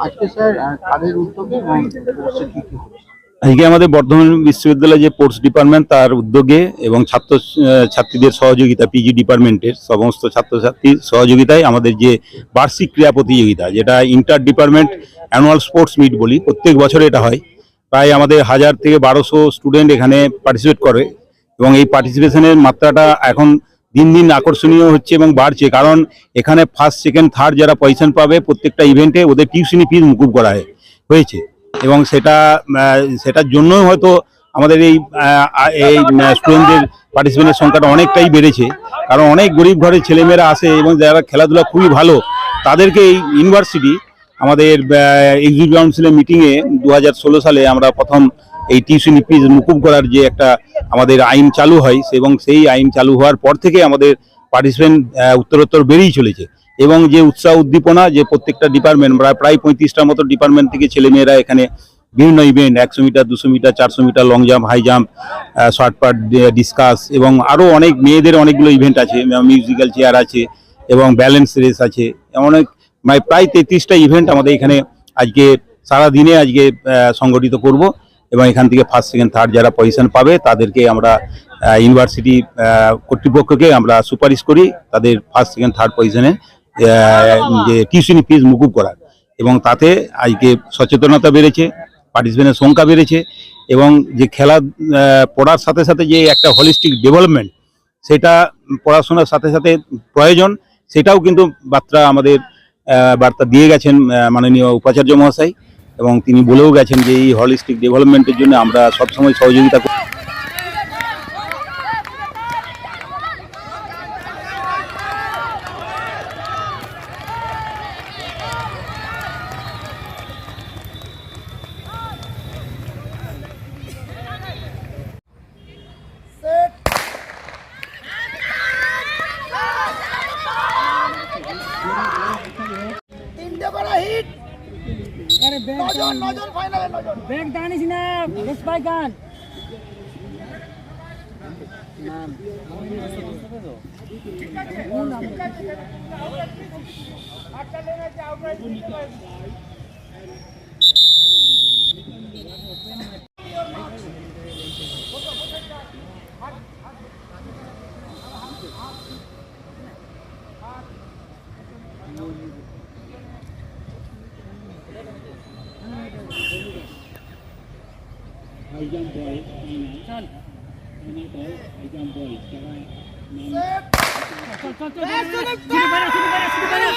আজকে স্যার কাদের উদ্যোগে এবং কোর্সে কি কি হচ্ছে? আজকে আমাদের বর্ধমান বিশ্ববিদ্যালয় যে স্পোর্টস ডিপার্টমেন্ট তার উদ্যোগে এবং ছাত্রীদের সহযোগিতা, পিজি ডিপার্টমেন্টের সমস্ত ছাত্রছাত্রীর সহযোগিতায় আমাদের যে বার্ষিক ক্রীড়া প্রতিযোগিতা, যেটা inter department annual sports meet বলি, প্রত্যেক বছর এটা হয়। প্রায় আমাদের 1000 থেকে 1200 স্টুডেন্ট এখানে পার্টিসিপেট করে এবং এই পার্টিসিপেশনের মাত্রাটা এখন দিন দিন আকর্ষণীয় হচ্ছে এবং বাড়ছে, কারণ এখানে ফার্স্ট, সেকেন্ড, থার্ড যারা পজিশন পাবে প্রত্যেকটা ইভেন্টে ওদের টিউশনি ফিস মুকুব করা হয়েছে এবং সেটার জন্যই হয়তো আমাদের এই স্টুডেন্টদের পার্টিসিপেন্টের সংখ্যাটা অনেকটাই বেড়েছে, কারণ অনেক গরিব ঘরের ছেলেমেয়েরা আসে এবং যারা খেলাধুলা খুবই ভালো তাদেরকে এই ইউনিভার্সিটি আমাদের এক্সিকিউটিভ কাউন্সিলের মিটিংয়ে 2016 সালে আমরা প্রথম এই টিউশনি ফিস মুকুব করার যে একটা আমাদের আইন চালু হয় এবং সেই আইন চালু হওয়ার পর থেকে আমাদের পার্টিসিপেন্ট উত্তরোত্তর বেড়েই চলেছে এবং যে উৎসাহ উদ্দীপনা যে প্রত্যেকটা ডিপার্টমেন্ট প্রায় 35টার মতো ডিপার্টমেন্ট থেকে ছেলেমেয়েরা এখানে বিভিন্ন event 100 metre, 200 metre, 400 metre long jump, high jump, shot put, discus এবং আরও অনেক মেয়েদের অনেকগুলো ইভেন্ট আছে, মিউজিক্যাল চেয়ার আছে এবং ব্যালেন্স রেস আছে। অনেক প্রায় 33টা ইভেন্ট আমাদের এখানে আজকে সারা দিনে আজকে সংগঠিত করব এবং এখান থেকে ফার্স্ট, সেকেন্ড, থার্ড যারা পজিশন পাবে তাদেরকে আমরা ইউনিভার্সিটি কর্তৃপক্ষকে আমরা সুপারিশ করি তাদের ফার্স্ট, সেকেন্ড, থার্ড পজিশনে যে টিউশনি ফিস মুকুব করার, এবং তাতে আজকে সচেতনতা বেড়েছে, পার্টিসিপেন্টের সংখ্যা বেড়েছে এবং যে খেলা পড়ার সাথে সাথে যে একটা হলিস্টিক ডেভেলপমেন্ট সেটা পড়াশোনার সাথে সাথে প্রয়োজন, সেটাও কিন্তু বার্তা দিয়ে গেছেন মাননীয় উপাচার্য মহাশয় এবং তিনি বলেও গেছেন যে এই হলিস্টিক ডেভেলপমেন্টের জন্য আমরা সবসময় সহযোগিতা করি। ব্রেক দানিস না বেশ বাইকান High jump boy, চল high jump boy, cara চল চল চল শুরু করা